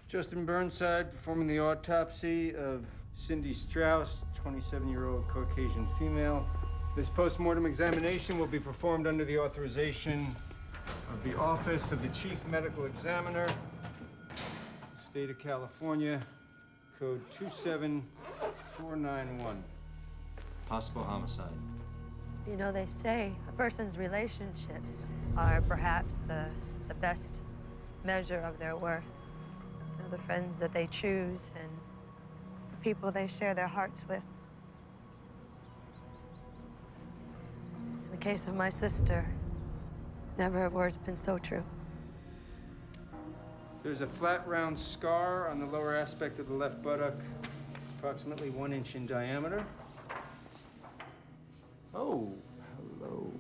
Justin Burnside performing the autopsy of Cindy Strauss, 27-year-old Caucasian female. This post-mortem examination will be performed under the authorization of the Office of the Chief Medical Examiner, State of California, code 27491. Possible homicide. You know, they say a person's relationships are perhaps the best measure of their worth. You know, the friends that they choose and the people they share their hearts with. In the case of my sister, never have words been so true. There's a flat, round scar on the lower aspect of the left buttock, approximately 1 inch in diameter. Oh, hello.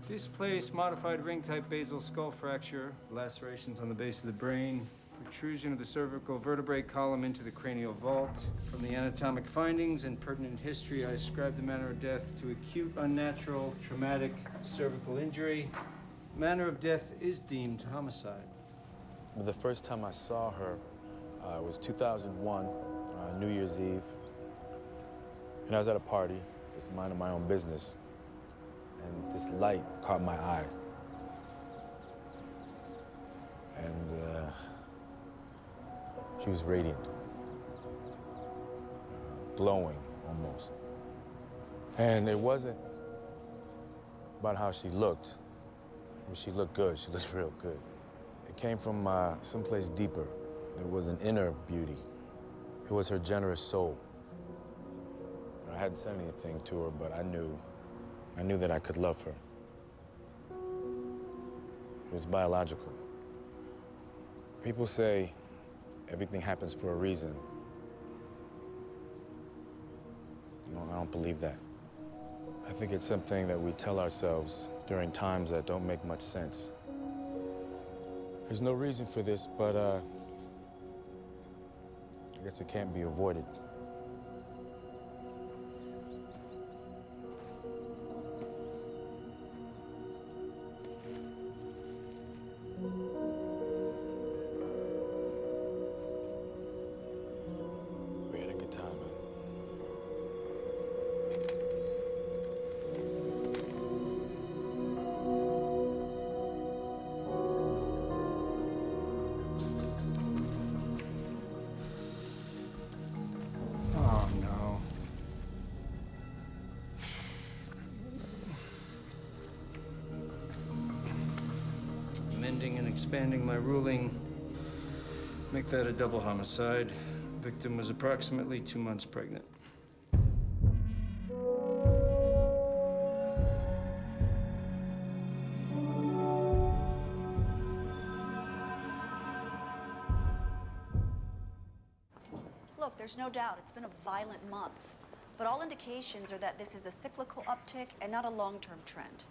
Displaced modified ring-type basal skull fracture, lacerations on the base of the brain, protrusion of the cervical vertebrae column into the cranial vault. From the anatomic findings and pertinent history, I ascribe the manner of death to acute, unnatural, traumatic cervical injury. Manner of death is deemed homicide. The first time I saw her was 2001, New Year's Eve. And I was at a party, just minding my own business. And this light caught my eye. And she was radiant, glowing almost. And it wasn't about how she looked. I mean, she looked good, she looked real good. It came from someplace deeper. There was an inner beauty. It was her generous soul. I hadn't said anything to her, but I knew that I could love her. It was biological. People say everything happens for a reason. No, I don't believe that. I think it's something that we tell ourselves during times that don't make much sense. There's no reason for this, but I guess it can't be avoided. We had a good time, man. Oh, no. Amending and expanding my ruling. Make that a double homicide. Victim was approximately 2 months pregnant. Look, there's no doubt it's been a violent month. But all indications are that this is a cyclical uptick and not a long-term trend.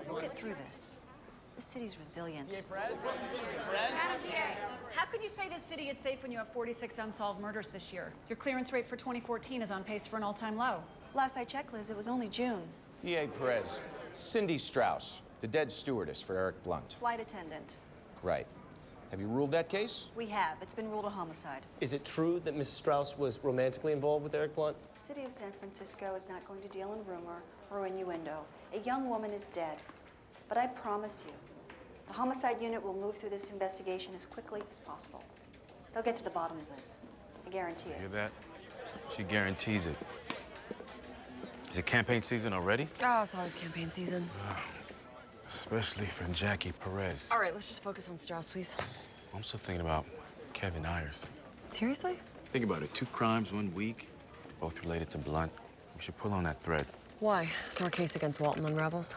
We'll get through this. This city's resilient. How can you say this city is safe when you have 46 unsolved murders this year? Your clearance rate for 2014 is on pace for an all-time low. Last I checked, Liz, it was only June. D.A. Perez, Cindy Strauss, the dead stewardess for Eric Blunt. Flight attendant. Right. Have you ruled that case? We have. It's been ruled a homicide. Is it true that Mrs. Strauss was romantically involved with Eric Blunt? The city of San Francisco is not going to deal in rumor or innuendo. A young woman is dead. But I promise you, the homicide unit will move through this investigation as quickly as possible. They'll get to the bottom of this. I guarantee it. Hear that? She guarantees it. Is it campaign season already? Oh, it's always campaign season. Especially for Jackie Perez. All right, let's just focus on Strauss, please. I'm still thinking about Kevin Ayers. Seriously? Think about it. 2 crimes, 1 week, both related to Blunt. We should pull on that thread. Why? So our case against Walton unravels?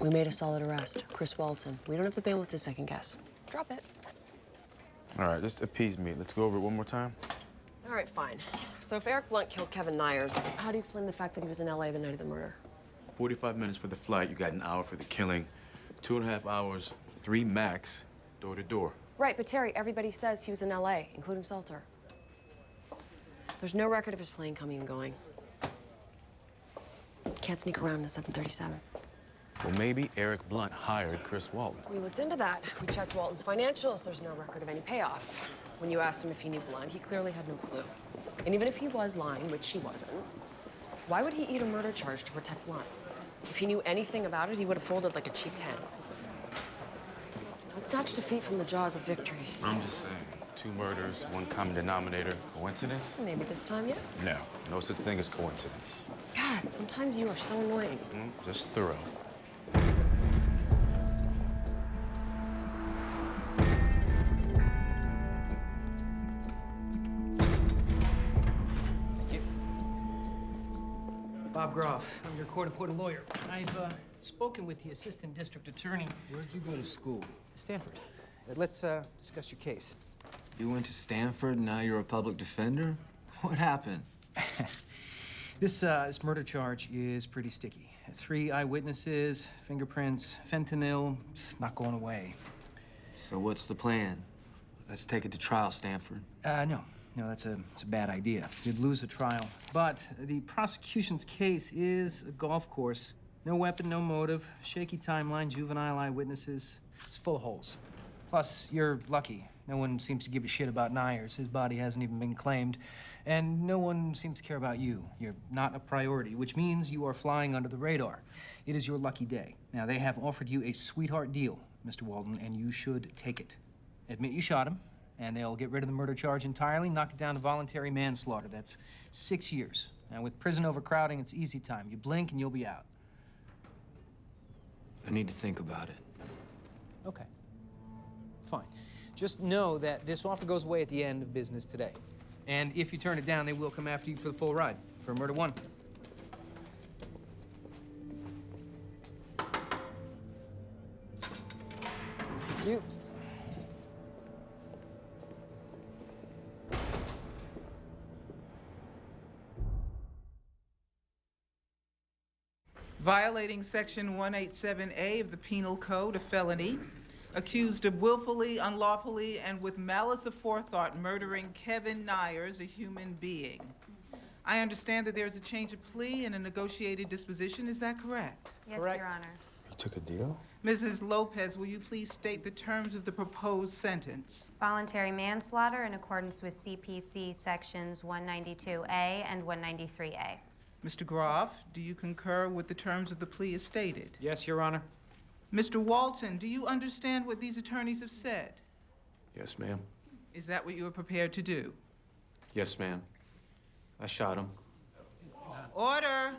We made a solid arrest. Chris Walton. We don't have the bandwidth to second guess. Drop it. All right, just appease me. Let's go over it one more time. All right, fine. So if Eric Blunt killed Kevin Ayers, how do you explain the fact that he was in LA the night of the murder? 45 minutes for the flight. You got an hour for the killing. 2.5 hours, 3 max, door to door. Right, but Terry, everybody says he was in LA, including Salter. There's no record of his plane coming and going. Can't sneak around in a 737. Well, maybe Eric Blunt hired Chris Walton. We looked into that. We checked Walton's financials. There's no record of any payoff. When you asked him if he knew Blunt, he clearly had no clue. And even if he was lying, which he wasn't, why would he eat a murder charge to protect Blunt? If he knew anything about it, he would have folded like a cheap 10. Let's snatch defeat from the jaws of victory. I'm just saying, 2 murders, 1 common denominator. Coincidence? Maybe this time, yeah? No, no such thing as coincidence. God, sometimes you are so annoying. Just thorough. Bob Groff. I'm your court-appointed lawyer. I've spoken with the assistant district attorney. Where'd you go to school? Stanford. Let's discuss your case. You went to Stanford, and now you're a public defender? What happened? This murder charge is pretty sticky. 3 eyewitnesses, fingerprints, fentanyl. It's not going away. So what's the plan? Let's take it to trial, Stanford. No, that's a bad idea. You'd lose a trial. But the prosecution's case is a golf course. No weapon, no motive, shaky timeline, juvenile eyewitnesses. It's full of holes. Plus, you're lucky. No one seems to give a shit about Nyers. His body hasn't even been claimed. And no one seems to care about you. You're not a priority, which means you are flying under the radar. It is your lucky day. Now, they have offered you a sweetheart deal, Mr. Walden, and you should take it. Admit you shot him, and they'll get rid of the murder charge entirely, knock it down to voluntary manslaughter. That's 6 years. Now, with prison overcrowding, it's easy time. You blink and you'll be out. I need to think about it. Okay. Fine. Just know that this offer goes away at the end of business today. And if you turn it down, they will come after you for the full ride, for murder 1. Thank you. Violating Section 187A of the Penal Code, a felony, accused of willfully, unlawfully, and with malice aforethought murdering Kevin Nyers, a human being. I understand that there's a change of plea and a negotiated disposition. Is that correct? Yes, Correct. Your Honor. You took a deal? Mrs. Lopez, will you please state the terms of the proposed sentence? Voluntary manslaughter in accordance with CPC Sections 192A and 193A. Mr. Groff, do you concur with the terms of the plea as stated? Yes, Your Honor. Mr. Walton, do you understand what these attorneys have said? Yes, ma'am. Is that what you are prepared to do? Yes, ma'am. I shot him. Order!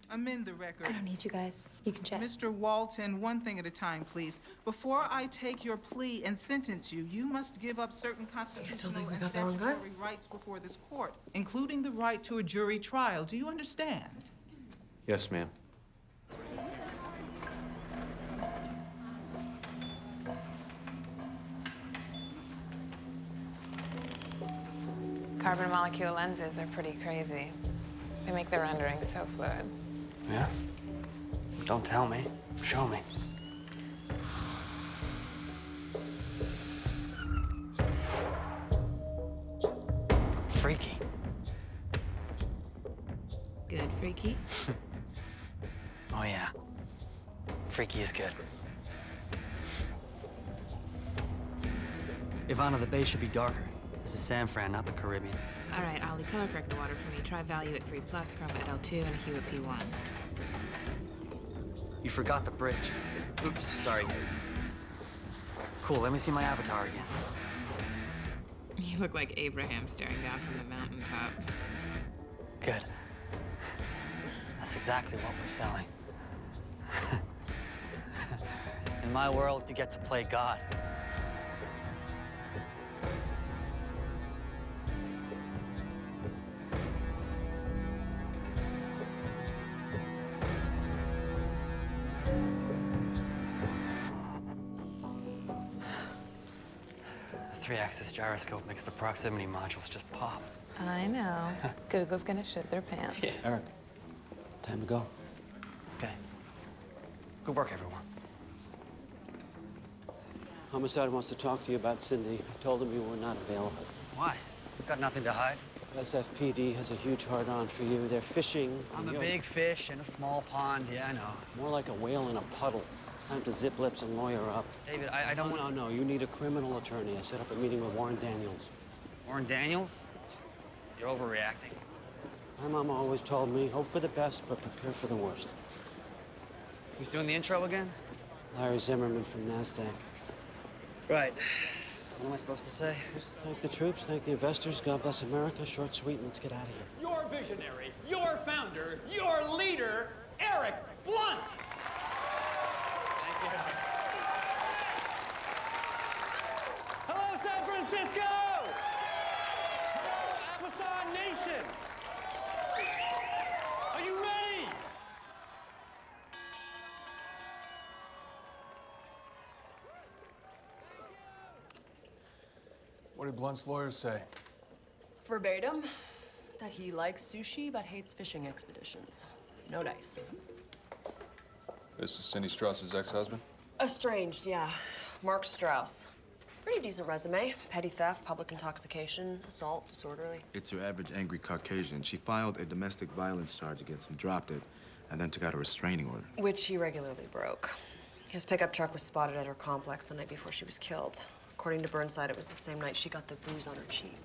Amend the record. I don't need you guys. You can check. Mr. Walton, one thing at a time, please. Before I take your plea and sentence you, you must give up certain constitutional think we and got that one good? statutory rights before this court, including the right to a jury trial. Do you understand? Yes, ma'am. Carbon molecule lenses are pretty crazy. They make the rendering so fluid. Yeah? Don't tell me. Show me. Freaky. Good, freaky. Oh, yeah. Freaky is good. Ivana, the bay should be darker. This is San Fran, not the Caribbean. All right, Ollie, color correct the water for me. Try value at 3+, chroma at L2, and a hue at P1. You forgot the bridge. Oops, sorry. Cool, let me see my avatar again. You look like Abraham staring down from the mountaintop. Good. That's exactly what we're selling. In my world, you get to play God. The 3-axis gyroscope makes the proximity modules just pop. I know. Google's gonna shit their pants. Yeah. Eric, time to go. Okay. Good work, everyone. Homicide wants to talk to you about Cindy. I told him you were not available. Why? Got nothing to hide. SFPD has a huge hard-on for you. They're fishing. I'm a big fish in a small pond. Yeah, I know. More like a whale in a puddle. Time to zip lips and lawyer up. David, I don't want... No. You need a criminal attorney. I set up a meeting with Warren Daniels. Warren Daniels? You're overreacting. My mama always told me, hope for the best, but prepare for the worst. Who's doing the intro again? Larry Zimmerman from NASDAQ. Right. What am I supposed to say? Just thank the troops, thank the investors. God bless America. Short, sweet, and let's get out of here. Your visionary, your founder, your leader, Eric Blunt. Thank you. Hello, San Francisco! Hello, Amazon Nation! Are you ready? What did Blunt's lawyers say? Verbatim, that he likes sushi but hates fishing expeditions. No dice. This is Cindy Strauss's ex-husband? Estranged, yeah. Mark Strauss. Pretty decent resume. Petty theft, public intoxication, assault, disorderly. It's your average angry Caucasian. She filed a domestic violence charge against him, dropped it, and then took out a restraining order. Which he regularly broke. His pickup truck was spotted at her complex the night before she was killed. According to Burnside, it was the same night she got the bruise on her cheek.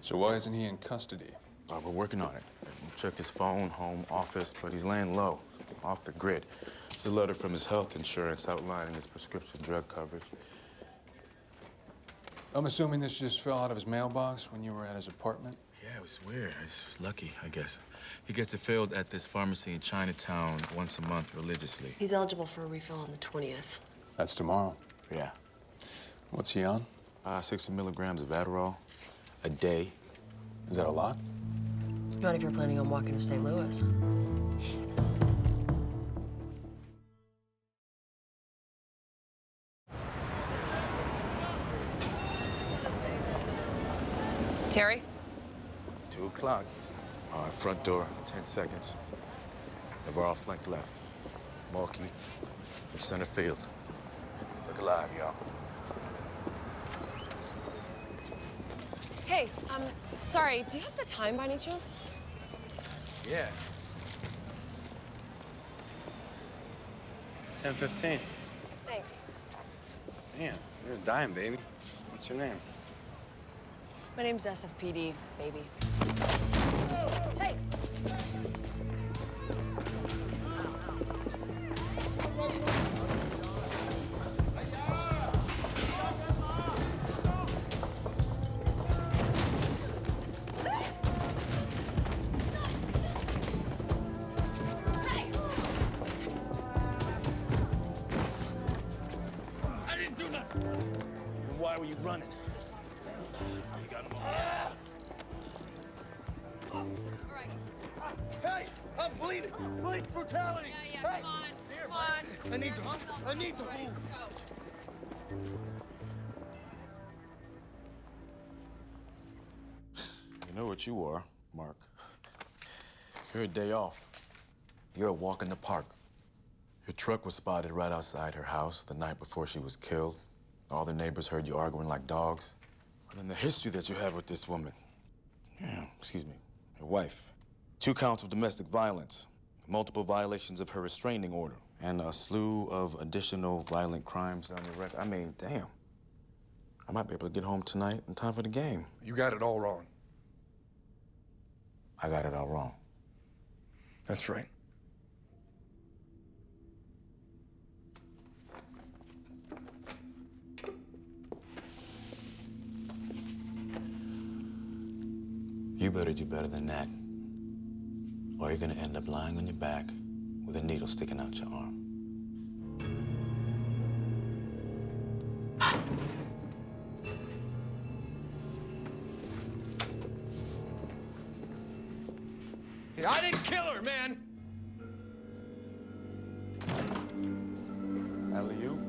So why isn't he in custody? We're working on it. We checked his phone, home, office, but he's laying low, off the grid. It's a letter from his health insurance outlining his prescription drug coverage. I'm assuming this just fell out of his mailbox when you were at his apartment? Yeah, it was weird. I was lucky, I guess. He gets it filled at this pharmacy in Chinatown once a month religiously. He's eligible for a refill on the 20th. That's tomorrow. Yeah. What's he on? 60 milligrams of Adderall a day. Is that a lot? Not if you're planning on walking to St. Louis. Terry? 2 o'clock. Front door, 10 seconds. Navarro flank left. Markey, center field. Look alive, y'all. Hey, sorry, do you have the time by any chance? Yeah. 10:15. Thanks. Damn, you're a dime, baby. What's your name? My name's SFPD, baby. Hey! I didn't do nothing. Then why were you running? You got him all. Hey, I'm bleeding. Police brutality. Yeah, hey. come on. Here, Come on. I need to move. You know what you are, Mark. You're a day off. You're a walk in the park. Your truck was spotted right outside her house the night before she was killed. All the neighbors heard you arguing like dogs. And then the history that you have with this woman. Yeah, excuse me, your wife. 2 counts of domestic violence, multiple violations of her restraining order, and a slew of additional violent crimes on your record. I mean, damn. I might be able to get home tonight in time for the game. You got it all wrong. I got it all wrong. That's right. You better do better than that, or you're gonna end up lying on your back with a needle sticking out your arm. Hey, I didn't kill her, man. Alley-oop.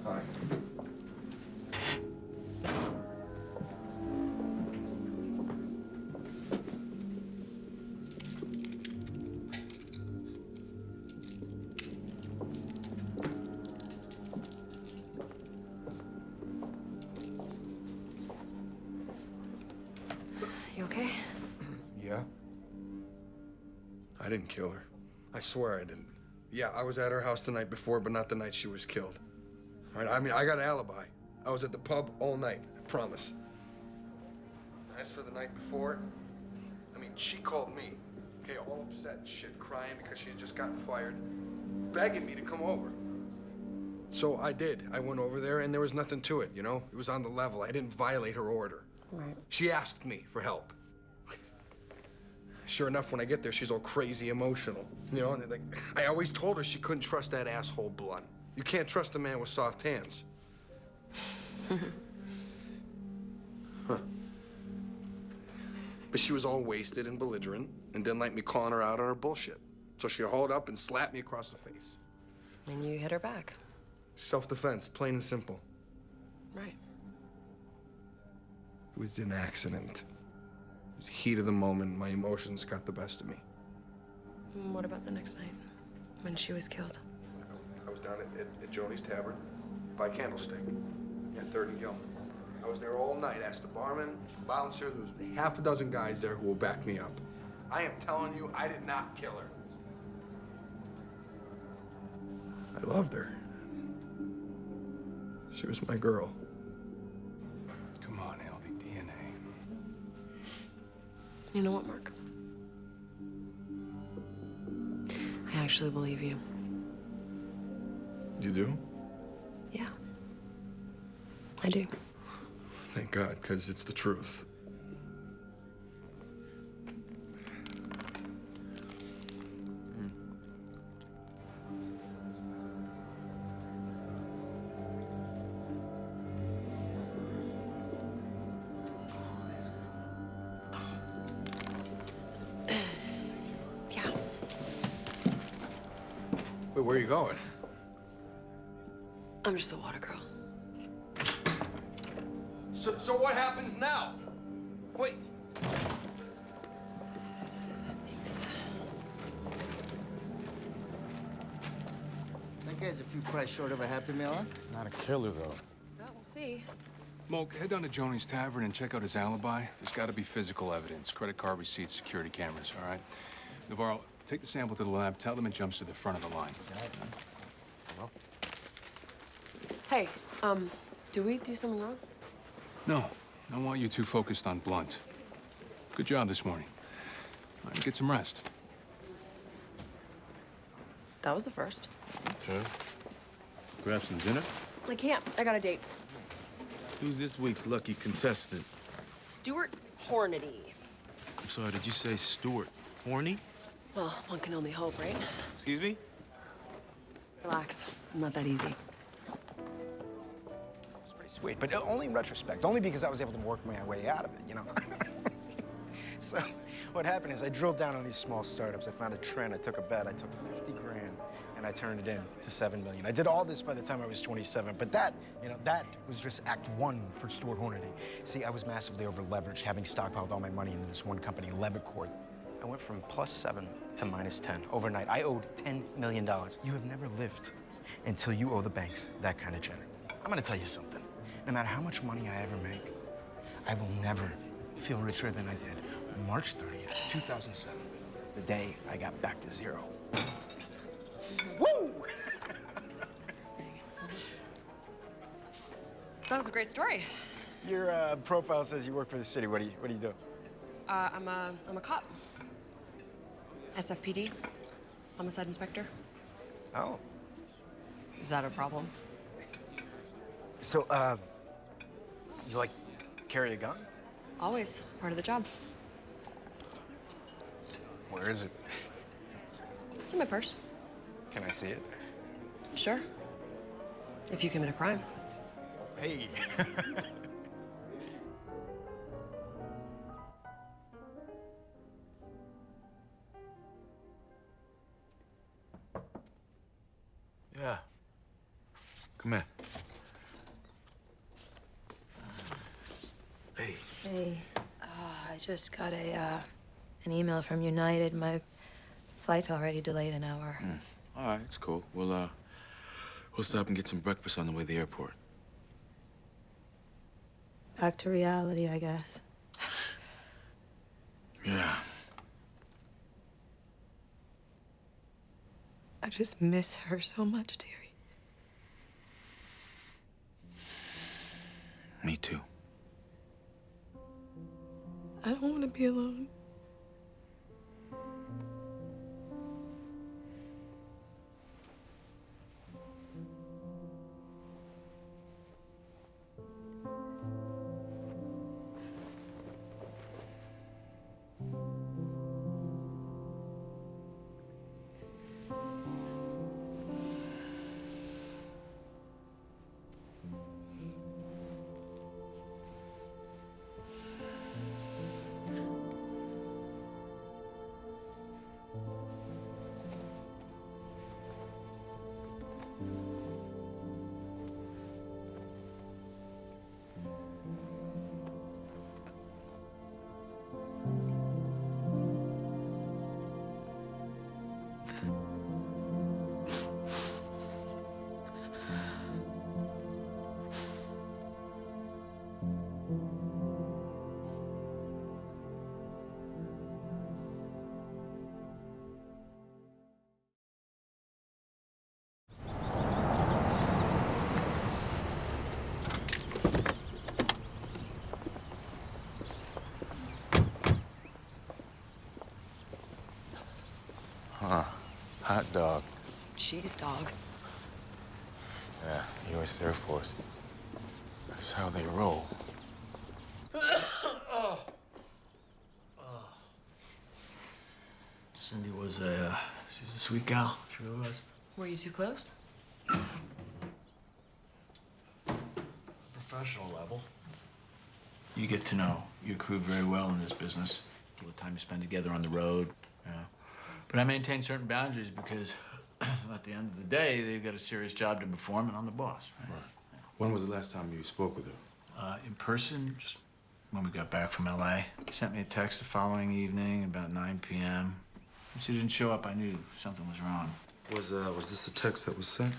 Hi. yeah? I didn't kill her. I swear I didn't. Yeah, I was at her house the night before, but not the night she was killed. All right, I mean, I got an alibi. I was at the pub all night, I promise. As for the night before, I mean, she called me, okay, all upset and shit, crying because she had just gotten fired, begging me to come over. So I did. I went over there, and there was nothing to it, you know? It was on the level. I didn't violate her order. Right. She asked me for help. Sure enough, when I get there, she's all crazy emotional. You know, and like, I always told her she couldn't trust that asshole Blunt. You can't trust a man with soft hands. Huh. But she was all wasted and belligerent and didn't like me calling her out on her bullshit. So she hauled up and slapped me across the face. And you hit her back. Self-defense, plain and simple. Right. It was an accident. It was the heat of the moment. My emotions got the best of me. And what about the next night, when she was killed? I was down at Joni's Tavern by Candlestick at 3rd and Gilman. I was there all night. Asked the barman, bouncer. There was half a dozen guys there who will back me up. I am telling you, I did not kill her. I loved her. She was my girl. Come on, healthy DNA. You know what, Mark? I actually believe you. You do? Yeah. I do. Thank God, because it's the truth. Yeah. Wait, where are you going? I'm just the water girl. So what happens now? Wait. That guy's a few fries short of a Happy Meal, huh? He's not a killer, though. Well, we'll see. Moke, head down to Joni's Tavern and check out his alibi. There's got to be physical evidence, credit card receipts, security cameras, all right? Navarro, take the sample to the lab. Tell them it jumps to the front of the line. Hey, did we do something wrong? No, I want you two focused on Blunt. Good job this morning. All right, get some rest. That was the first. Sure. Grab some dinner? I can't. I got a date. Who's this week's lucky contestant? Stuart Hornady. I'm sorry, did you say Stuart Horny? Well, one can only hope, right? Excuse me? Relax. I'm not that easy. It's pretty sweet, but only in retrospect. Only because I was able to work my way out of it, you know? So what happened is I drilled down on these small startups. I found a trend. I took a bet. I took 50 grand, and I turned it in to 7 million. I did all this by the time I was 27, but that, you know, that was just act one for Stuart Hornady. See, I was massively over-leveraged, having stockpiled all my money into this one company, Levicorp. I went from +7 to -10 overnight. I owed $10 million. You have never lived until you owe the banks that kind of check. I'm gonna tell you something. No matter how much money I ever make, I will never feel richer than I did on March 30th, 2007, the day I got back to zero. Woo! That was a great story. Your profile says you work for the city. What do you do? I'm a cop. SFPD. Homicide inspector. Oh. Is that a problem? So, you like carry a gun? Always. Part of the job. Where is it? It's in my purse. Can I see it? Sure. If you commit a crime. Hey. Yeah. Come in. Hey. Hey, I just got an email from United. My flight's already delayed an hour. All right, it's cool. We'll stop and get some breakfast on the way to the airport. Back to reality, I guess. Yeah. just miss her so much, Terry. Me too. I don't want to be alone. Huh. Hot dog. Cheese dog. Yeah, U.S. Air Force. That's how they roll. Cindy was she was a sweet gal. She really was. Were you too close? Professional level. You get to know your crew very well in this business. What time you spend together on the road, you know. But I maintain certain boundaries because at the end of the day, they've got a serious job to perform, and I'm the boss. Right? When was the last time you spoke with her? In person, just when we got back from L.A. She sent me a text the following evening about 9 p.m. When she didn't show up, I knew something was wrong. Was this the text that was sent?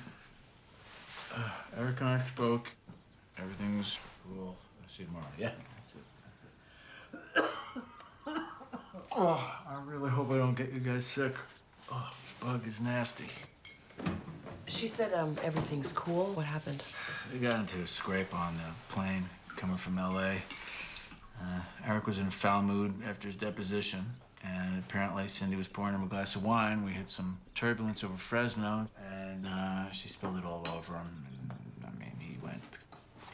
Eric and I spoke. Everything's cool. I'll see you tomorrow. Yeah, that's it. Oh, I really hope I don't get you guys sick. Oh, this bug is nasty. She said everything's cool. What happened? We got into a scrape on the plane coming from L.A. Eric was in a foul mood after his deposition, and apparently Cindy was pouring him a glass of wine. We had some turbulence over Fresno, and she spilled it all over him. And, I mean, he went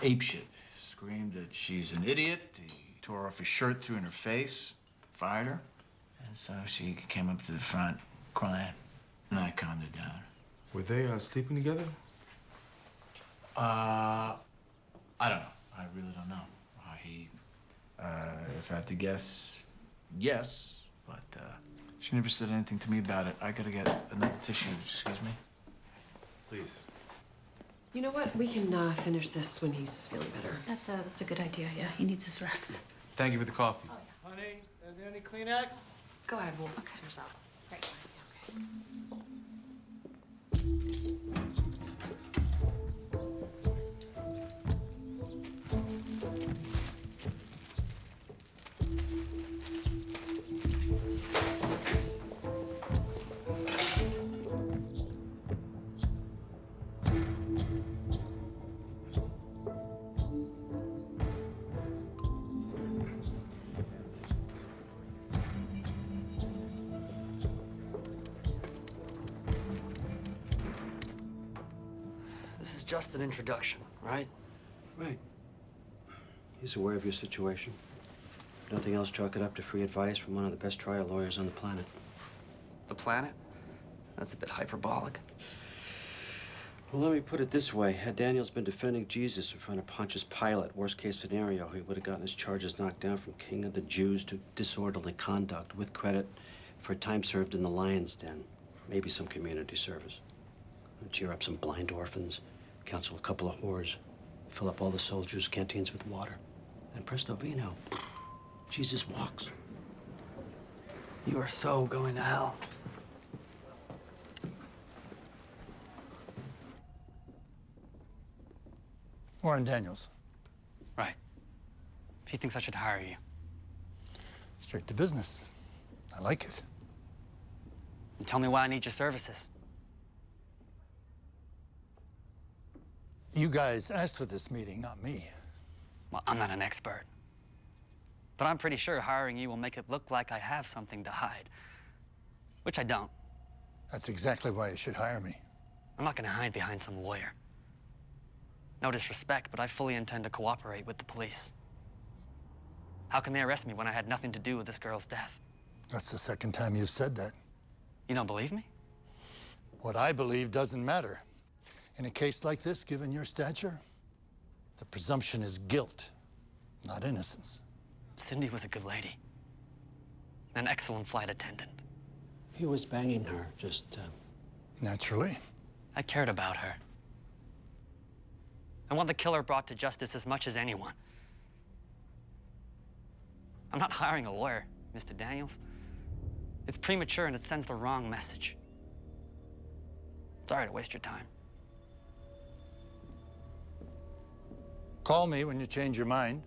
apeshit. Screamed that she's an idiot. He tore off his shirt, threw in her face, fired her. And so she came up to the front crying, and I calmed her down. Were they sleeping together? I don't know. I really don't know. If I had to guess, yes, but she never said anything to me about it. I gotta get another tissue, excuse me. Please. You know what? We can finish this when he's feeling better. That's a good idea. Yeah, he needs his rest. Thank you for the coffee. Honey, are there any Kleenex? Go ahead, we'll fix yours up. Right. This is just an introduction, right? Right. He's aware of your situation. If nothing else, chalk it up to free advice from one of the best trial lawyers on the planet. The planet? That's a bit hyperbolic. Well, let me put it this way. Had Daniels been defending Jesus in front of Pontius Pilate, worst case scenario, he would have gotten his charges knocked down from King of the Jews to disorderly conduct with credit for time served in the lion's den. Maybe some community service. Cheer up some blind orphans, counsel a couple of whores, fill up all the soldiers' canteens with water. And presto vino, Jesus walks. You are so going to hell. Warren Daniels. Right. He thinks I should hire you. Straight to business. I like it. And tell me why I need your services. You guys asked for this meeting, not me. Well, I'm not an expert. But I'm pretty sure hiring you will make it look like I have something to hide. Which I don't. That's exactly why you should hire me. I'm not gonna hide behind some lawyer. No disrespect, but I fully intend to cooperate with the police. How can they arrest me when I had nothing to do with this girl's death? That's the second time you've said that. You don't believe me? What I believe doesn't matter. In a case like this, given your stature, the presumption is guilt, not innocence. Cindy was a good lady. An excellent flight attendant. He was banging her, just, Naturally. I cared about her. I want the killer brought to justice as much as anyone. I'm not hiring a lawyer, Mr. Daniels. It's premature and it sends the wrong message. Sorry to waste your time. Call me when you change your mind.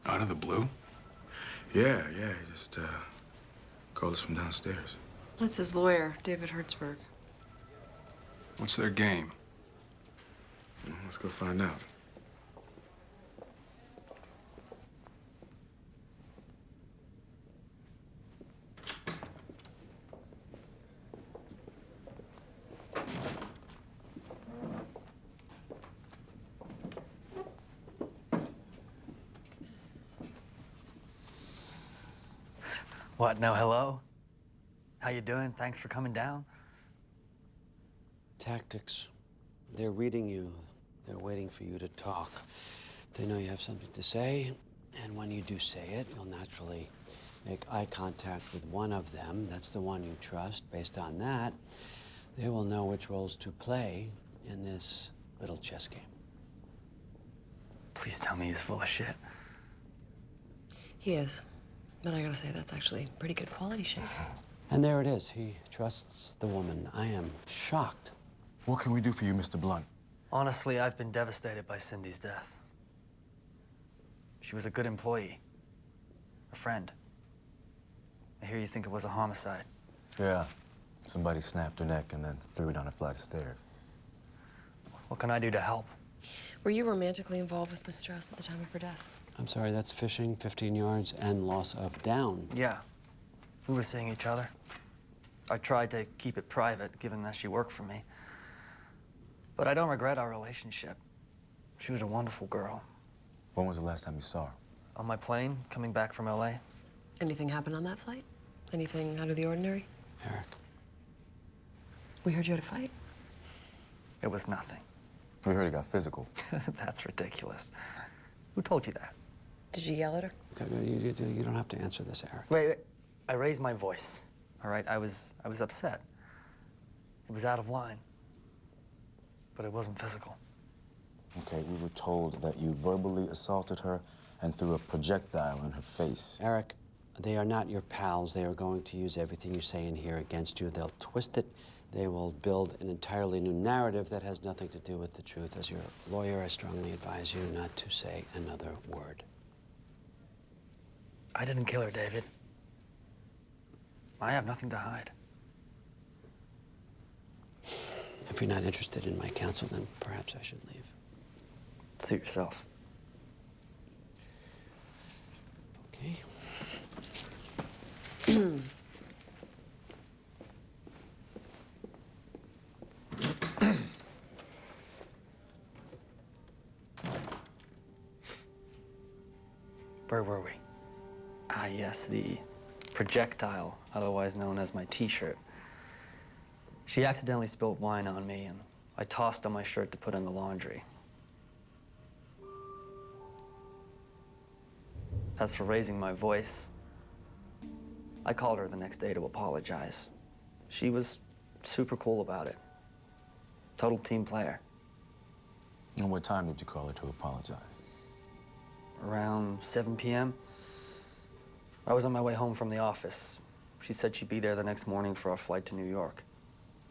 Out of the blue? Yeah, he just called us from downstairs. That's his lawyer, David Hertzberg. What's their game? Well, let's go find out. What, no hello? How you doing? Thanks for coming down. Tactics. They're reading you. They're waiting for you to talk. They know you have something to say, and when you do say it, you'll naturally make eye contact with one of them. That's the one you trust. Based on that, they will know which roles to play in this little chess game. Please tell me he's full of shit. He is. But I gotta say, that's actually pretty good quality shit. And there it is. He trusts the woman. I am shocked. What can we do for you, Mr. Blunt? Honestly, I've been devastated by Cindy's death. She was a good employee, a friend. I hear you think it was a homicide. Yeah. Somebody snapped her neck and then threw her down a flight of stairs. What can I do to help? Were you romantically involved with Miss Strauss at the time of her death? I'm sorry, that's fishing, 15 yards, and loss of down. Yeah. We were seeing each other. I tried to keep it private, given that she worked for me. But I don't regret our relationship. She was a wonderful girl. When was the last time you saw her? On my plane, coming back from LA. Anything happen on that flight? Anything out of the ordinary? Eric. We heard you had a fight. It was nothing. We heard it got physical. That's ridiculous. Who told you that? Did you yell at her? Okay, no, you don't have to answer this, Eric. Wait. I raised my voice, all right? I was upset. It was out of line. But it wasn't physical. Okay, we were told that you verbally assaulted her and threw a projectile in her face. Eric, they are not your pals. They are going to use everything you say in here against you. They'll twist it. They will build an entirely new narrative that has nothing to do with the truth. As your lawyer, I strongly advise you not to say another word. I didn't kill her, David. I have nothing to hide. If you're not interested in my counsel, then perhaps I should leave. Suit yourself. Okay. Where were we? Ah, yes, the projectile, otherwise known as my t-shirt. She accidentally spilled wine on me, and I tossed on my shirt to put in the laundry. As for raising my voice, I called her the next day to apologize. She was super cool about it. Total team player. And what time did you call her to apologize? Around 7 p.m. I was on my way home from the office. She said she'd be there the next morning for our flight to New York.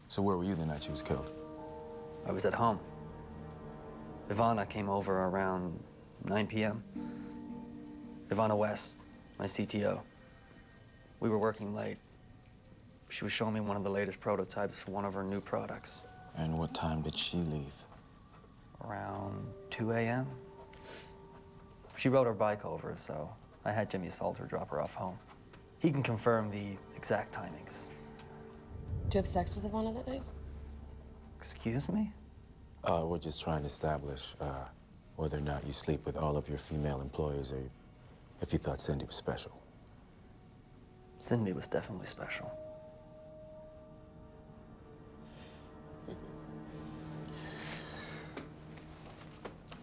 So where were you the night she was killed? I was at home. Ivana came over around 9 p.m. Ivana West, my CTO. We were working late. She was showing me one of the latest prototypes for one of her new products. And what time did she leave? Around 2 a.m. She rode her bike over, so I had Jimmy Salter drop her off home. He can confirm the exact timings. Did you have sex with Ivana that night? Excuse me? We're just trying to establish whether or not you sleep with all of your female employees, or if you thought Cindy was special. Cindy was definitely special.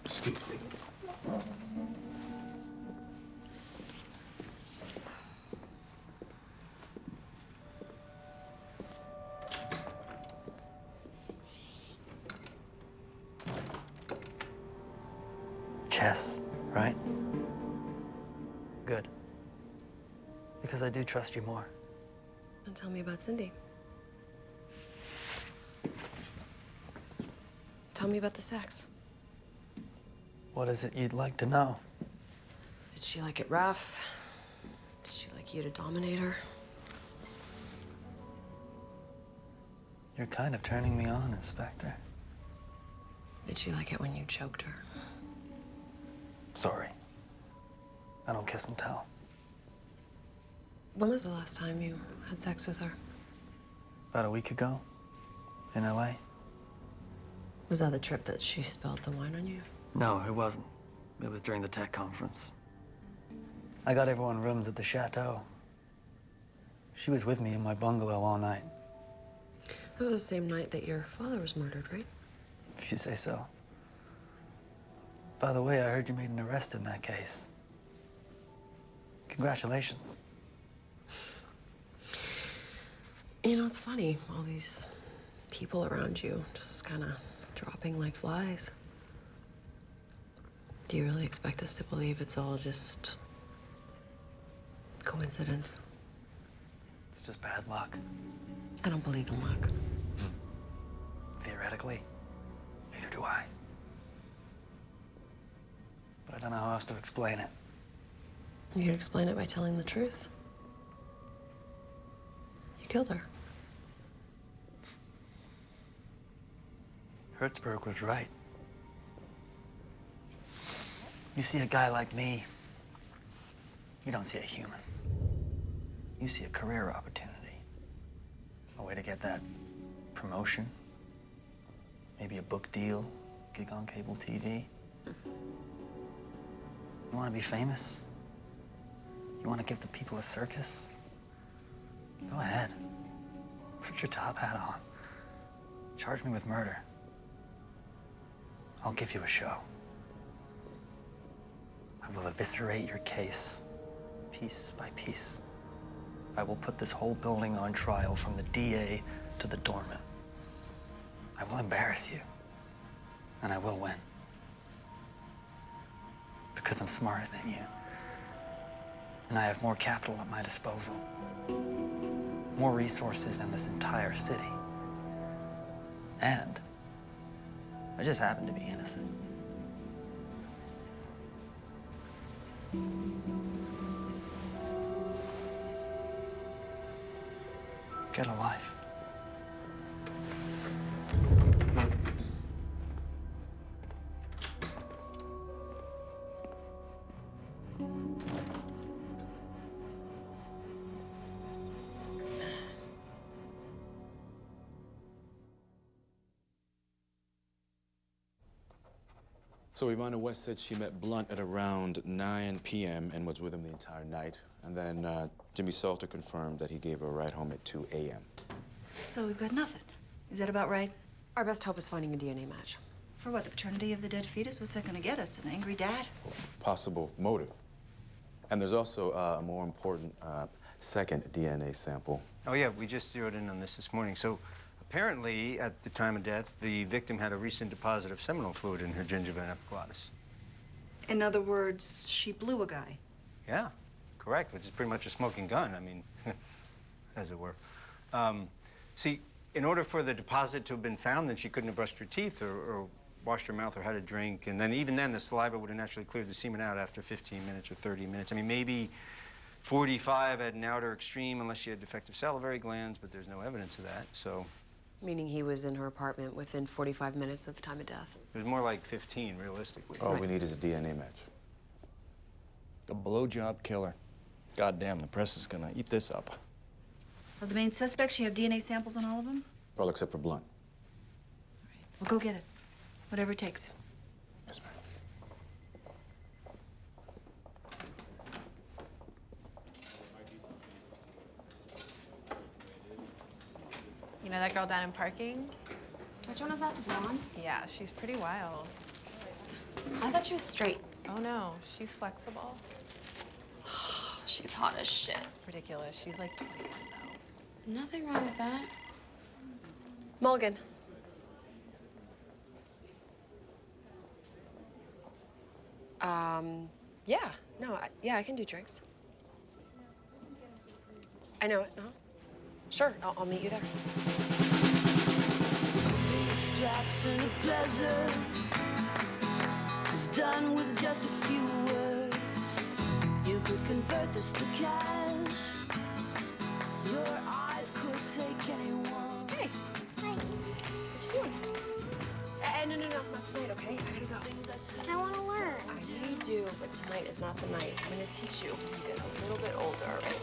Excuse me. Chess, right? Good. Because I do trust you more. And tell me about Cindy. Tell me about the sex. What is it you'd like to know? Did she like it rough? Did she like you to dominate her? You're kind of turning me on, Inspector. Did she like it when you choked her? Sorry. I don't kiss and tell. When was the last time you had sex with her? About a week ago, in LA. Was that the trip that she spilled the wine on you? No, it wasn't. It was during the tech conference. I got everyone rooms at the chateau. She was with me in my bungalow all night. That was the same night that your father was murdered, right? If you say so. By the way, I heard you made an arrest in that case. Congratulations. You know, it's funny, all these people around you just kind of dropping like flies. Do you really expect us to believe it's all just coincidence? It's just bad luck. I don't believe in luck. Theoretically, neither do I. But I don't know how else to explain it. You could explain it by telling the truth. You killed her. Hertzberg was right. You see a guy like me, you don't see a human. You see a career opportunity. A way to get that promotion, maybe a book deal, gig on cable TV. You want to be famous? You want to give the people a circus? Go ahead. Put your top hat on. Charge me with murder. I'll give you a show. I will eviscerate your case, piece by piece. I will put this whole building on trial from the DA to the doorman. I will embarrass you, and I will win. Because I'm smarter than you. And I have more capital at my disposal. More resources than this entire city. And I just happen to be innocent. Get a life. So Ivana West said she met Blunt at around 9 p.m. and was with him the entire night. And then Jimmy Salter confirmed that he gave her a ride home at 2 a.m. So we've got nothing. Is that about right? Our best hope is finding a DNA match. For what, the paternity of the dead fetus? What's that gonna get us? An angry dad? Possible motive. And there's also a more important second DNA sample. Oh, yeah, we just zeroed in on this morning. So apparently, at the time of death, the victim had a recent deposit of seminal fluid in her gingiva and epiglottis. In other words, she blew a guy. Yeah, correct, which is pretty much a smoking gun, I mean, as it were. See, in order for the deposit to have been found, then she couldn't have brushed her teeth or washed her mouth or had a drink. And then even then, the saliva would have naturally cleared the semen out after 15 minutes or 30 minutes. I mean, maybe 45 had an outer extreme unless she had defective salivary glands, but there's no evidence of that, so. Meaning he was in her apartment within 45 minutes of time of death. It was more like 15, realistically. All we need is a DNA match. A blowjob killer. Goddamn, the press is gonna eat this up. Of the main suspects, you have DNA samples on all of them? All except for Blunt. Well, go get it. Whatever it takes. Yes, ma'am. You know that girl down in parking? Which one is that, the blonde? Yeah, she's pretty wild. I thought she was straight. Oh no, she's flexible. She's hot as shit. It's ridiculous. She's like 21 now. Nothing wrong with that. Mulligan. Yeah. No, yeah, I can do drinks. I know it, no? Sure, I'll meet you there. Distraction of pleasure is done with just a few words. You could convert this to cash. Your eyes could take anyone. Hey. Hi. What you doing? No, not tonight, okay? I gotta go. I want to learn. I know you do, but tonight is not the night. I'm gonna teach you when you get a little bit older, all right?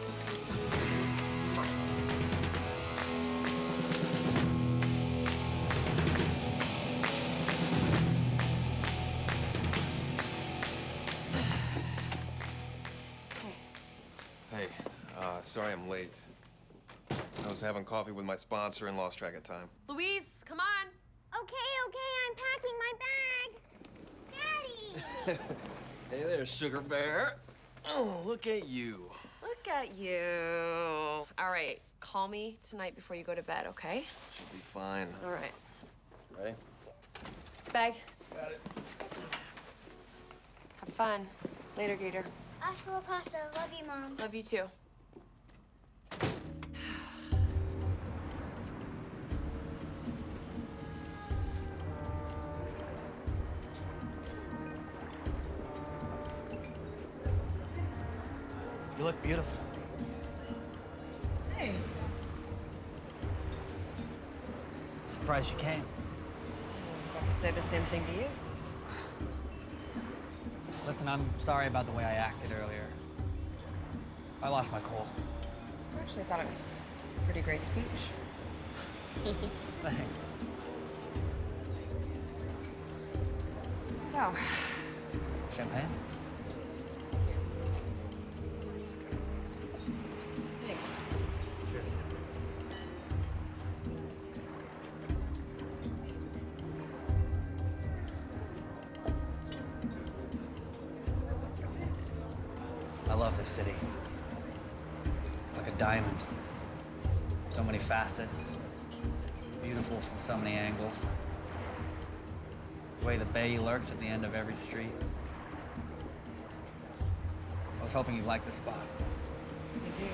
Hey, sorry I'm late. I was having coffee with my sponsor and lost track of time. Louise, come on. Okay, I'm packing my bag. Daddy! Hey there, sugar bear. Oh, look at you. Look at you. All right, call me tonight before you go to bed, okay? Should be fine. All right. Ready? Bag. Got it. Have fun. Later, Gator. Hasta la pasta. Love you, Mom. Love you too. You look beautiful. Hey. Surprised you came. I was about to say the same thing to you. Listen, I'm sorry about the way I acted earlier. I lost my cool. I actually thought it was a pretty great speech. Thanks. So, Champagne? thanks. Cheers. I love this city. It's like a diamond. So many facets. Beautiful from so many angles. The way the bay lurks at the end of every street. I was hoping you'd like this spot. I do.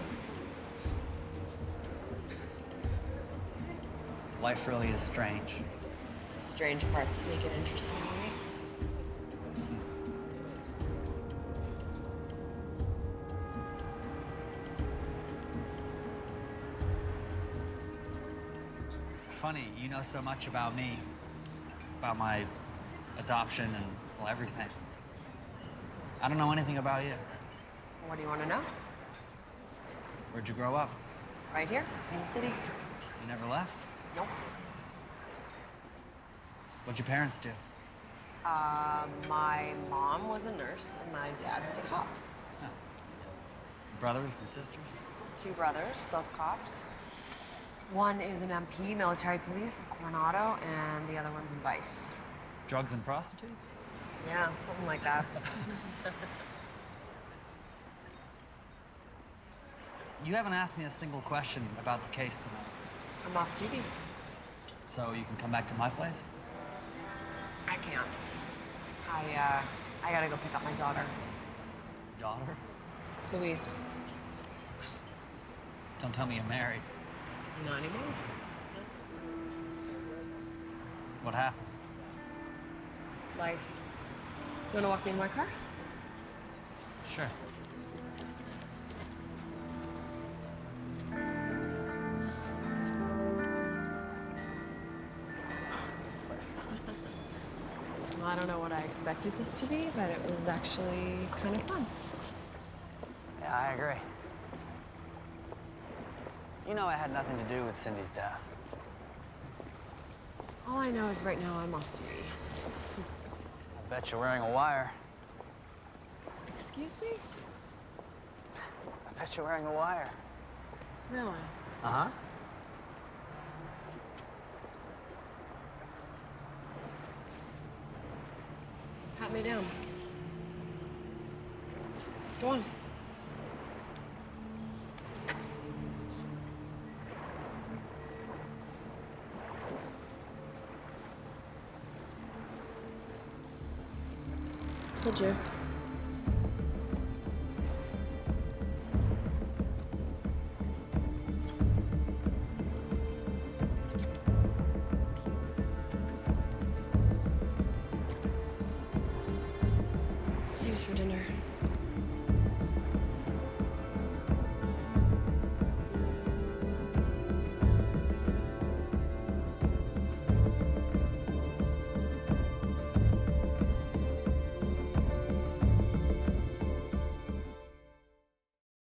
Life really is strange. It's the strange parts that make it interesting, right? It's funny, you know so much about me, about my adoption and, well, everything. I don't know anything about you. What do you want to know? Where'd you grow up? Right here, in the city. You never left? Nope. What'd your parents do? My mom was a nurse and my dad was a cop. Brothers and sisters? 2 brothers, both cops. One is an MP, military police in Coronado, and the other one's in Vice. Drugs and prostitutes? Yeah, something like that. You haven't asked me a single question about the case tonight. I'm off duty. So you can come back to my place? I can't. I gotta go pick up my daughter. Daughter? Louise. Don't tell me you're married. Not anymore. What happened? Life. You wanna walk me in my car? Sure. Well, I don't know what I expected this to be, but it was actually kind of fun. Yeah, I agree. You know I had nothing to do with Cindy's death. All I know is right now I'm off duty. I bet you're wearing a wire. Excuse me? I bet you're wearing a wire. Really? Uh-huh. Pat me down. Go on. Told you. Thanks for dinner.